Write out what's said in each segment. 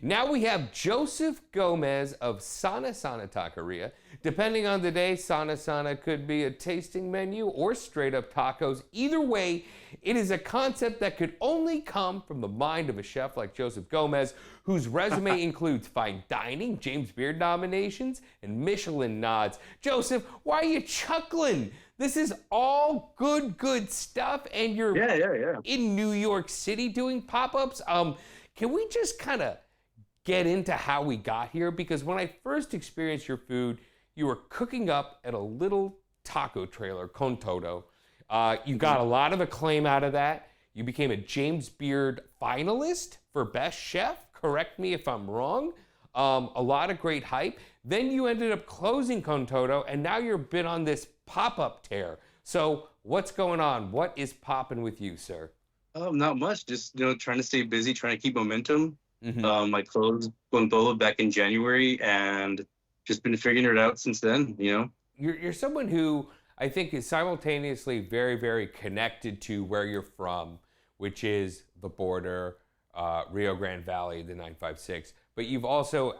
Now we have Joseph Gomez of Sana Sana Taqueria. Depending on the day, Sana Sana could be a tasting menu or straight up tacos. Either way, it is a concept that could only come from the mind of a chef like Joseph Gomez, whose resume includes fine dining, James Beard nominations, and Michelin nods. Joseph, why are you chuckling? This is all good stuff, and you're in New York City doing pop-ups. Can we just kind of get into how we got here? Because when I first experienced your food, you were cooking up at a little taco trailer, Con Todo. You got a lot of acclaim out of that. You became a James Beard finalist for Best Chef. Correct me if I'm wrong. A lot of great hype. Then you ended up closing Con Todo, and now you've been on this pop-up tear. So what's going on? What is popping with you, sir? Oh, not much. Just trying to stay busy, trying to keep momentum. Mm-hmm. I closed Con Todo back in January, and just been figuring it out since then. You're someone who I think is simultaneously very connected to where you're from, which is the border, Rio Grande Valley, the 956. But you've also,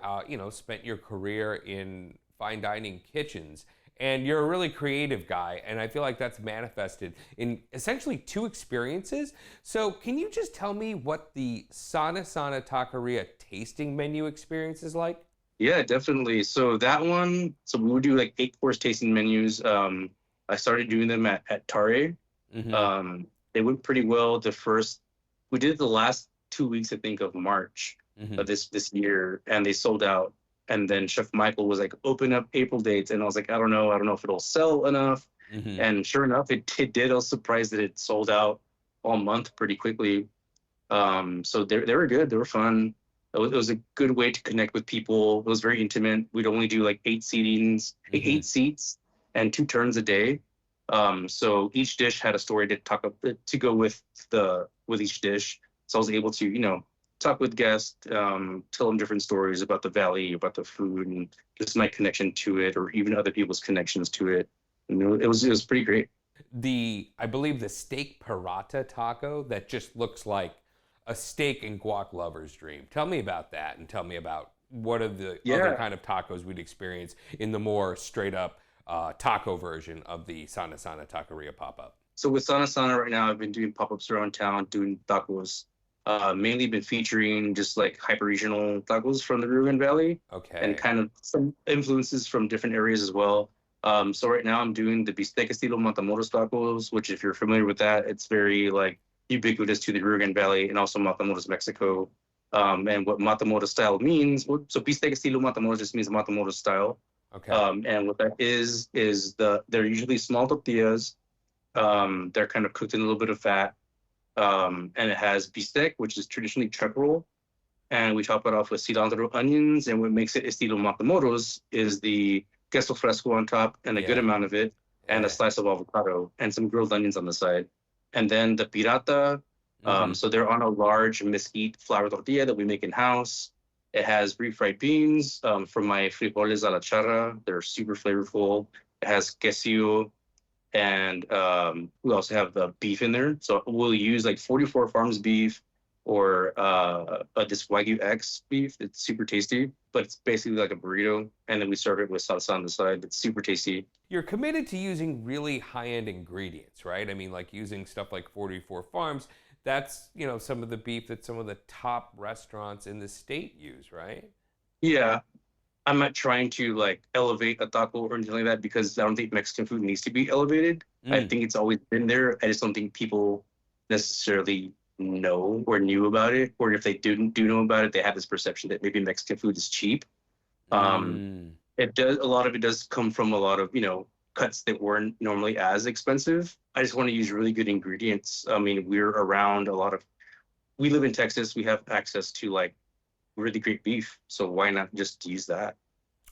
spent your career in fine dining kitchens. And you're a really creative guy, and I feel like that's manifested in essentially two experiences. So can you just tell me what the Sana Sana Taqueria tasting menu experience is like? Yeah, definitely. So that one, so we would do like 8-course tasting menus. I started doing them at Tare. Mm-hmm. They went pretty well. We did it the last 2 weeks, I think, of March Mm-hmm. of this year, and they sold out. And then Chef Michael was like, open up April dates. And I was like, I don't know if it'll sell enough. Mm-hmm. And sure enough, it did. I was surprised that it sold out all month pretty quickly. So they were good. They were fun. It was a good way to connect with people. It was very intimate. We'd only do like 8 seats and 2 turns a day. So each dish had a story to go with each dish. So I was able to, talk with guests, tell them different stories about the valley, about the food, and just my connection to it, or even other people's connections to it. And it was pretty great. I believe the steak pirata taco that just looks like a steak and guac lover's dream. Tell me about that, and tell me about what are the other Yeah. kind of tacos we'd experience in the more straight up taco version of the Sana Sana Taqueria pop-up. So with Sana Sana right now, I've been doing pop-ups around town, doing tacos. Mainly been featuring just like hyper-regional tacos from the Rio Grande Valley, and Okay. kind of some influences from different areas as well. So right now I'm doing the bistec estilo Matamoros tacos, which if you're familiar with that, it's very like ubiquitous to the Rio Grande Valley and also Matamoros, Mexico. And what Matamoros style means, so bistec estilo Matamoros just means Matamoros style. Okay. And what that is they're usually small tortillas. They're kind of cooked in a little bit of fat. And it has bistec, which is traditionally chuck roll, and we top it off with cilantro, onions, and what makes it estilo Matamoros is the queso fresco on top, and a good Yeah. amount of it, and a Yeah. slice of avocado, and some grilled onions on the side. And then the pirata, Mm-hmm. so they're on a large mesquite flour tortilla that we make in-house. It has refried beans from my frijoles a la charra. They're super flavorful. It has queso, and we also have the beef in there. So we'll use like 44 Farms beef, or this Wagyu X beef. It's super tasty, but it's basically like a burrito. And then we serve it with salsa on the side. It's super tasty. You're committed to using really high-end ingredients, right? I mean, like using stuff like 44 Farms. That's, some of the beef that some of the top restaurants in the state use, right? Yeah, I'm not trying to like elevate a taco or anything like that, because I don't think Mexican food needs to be elevated. I Mm. think it's always been there. I just don't think people necessarily know or knew about it, or if they do know about it, they have this perception that maybe Mexican food is cheap. Um, Mm. a lot of it does come from a lot of, cuts that weren't normally as expensive. I just want to use really good ingredients. I mean, we live in Texas, we have access to like really great beef. So why not just use that?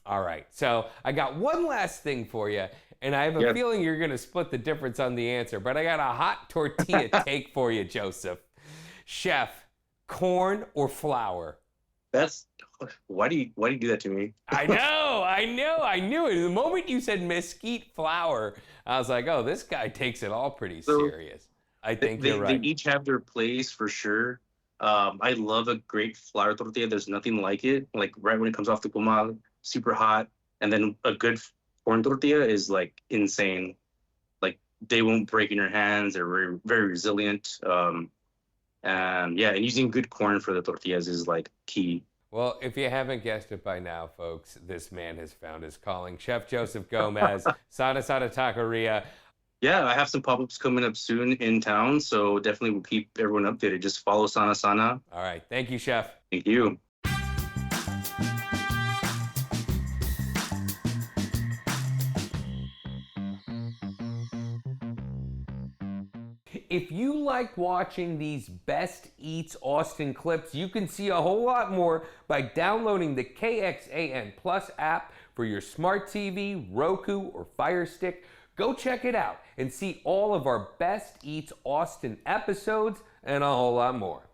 All right. So I got one last thing for you, and I have a Yeah, feeling you're going to split the difference on the answer, but I got a hot tortilla take for you, Joseph. Chef, corn or flour? that's why do you do that to me? I knew it. The moment you said mesquite flour, I was like, oh, this guy takes it all pretty So serious. I they, think you're they they right. each have their place for sure. I love a great flour tortilla. There's nothing like it. Like right when it comes off the comal, super hot, and then a good corn tortilla is like insane. Like they won't break in your hands. They're very, very resilient. And yeah, and using good corn for the tortillas is like key. Well, if you haven't guessed it by now, folks, this man has found his calling. Chef Joseph Gomez, Sana Sana Taqueria. Yeah, I have some pop-ups coming up soon in town, so definitely we'll keep everyone updated. Just follow Sana Sana. All right. Thank you, Chef. Thank you. If you like watching these Best Eats Austin clips, you can see a whole lot more by downloading the KXAN Plus app for your smart TV, Roku, or Fire Stick. Go check it out and see all of our Best Eats Austin episodes and a whole lot more.